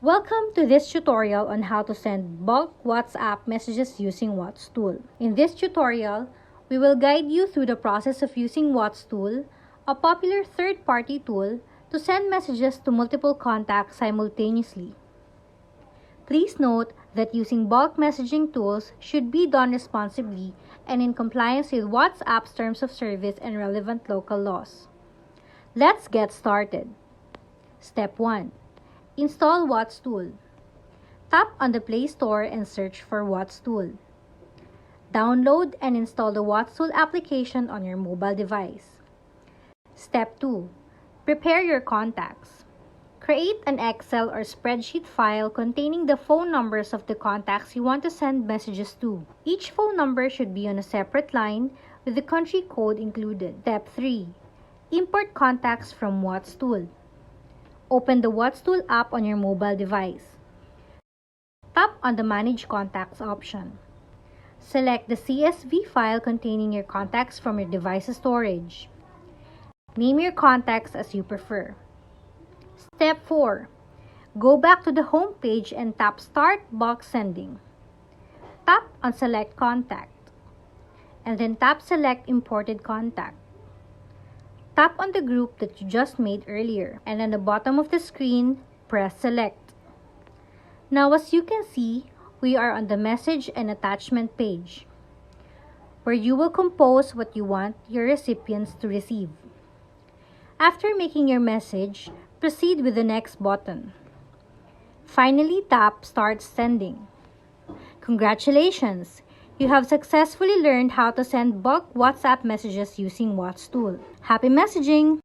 Welcome to this tutorial on how to send bulk WhatsApp messages using WhatsTool. In this tutorial, we will guide you through the process of using WhatsTool, a popular third-party tool to send messages to multiple contacts simultaneously. Please note that using bulk messaging tools should be done responsibly and in compliance with WhatsApp's terms of service and relevant local laws. Let's get started. Step 1. Install WhatsTool. Tap on the Play Store and search for WhatsTool. Download and install the WhatsTool application on your mobile device. Step 2. Prepare your contacts. Create an Excel or spreadsheet file containing the phone numbers of the contacts you want to send messages to. Each phone number should be on a separate line with the country code included. Step 3. Import contacts from WhatsTool. Open the WhatsTool app on your mobile device. Tap on the Manage Contacts option. Select the CSV file containing your contacts from your device's storage. Name your contacts as you prefer. Step 4. Go back to the home page and tap Start Bulk Sending. Tap on Select Contact, and then tap Select Imported Contact. Tap on the group that you just made earlier, and on the bottom of the screen, press Select. Now, as you can see, we are on the Message and Attachment page, where you will compose what you want your recipients to receive. After making your message, proceed with the next button. Finally, tap Start Sending. Congratulations! You have successfully learned how to send bulk WhatsApp messages using WhatsTool. Happy messaging!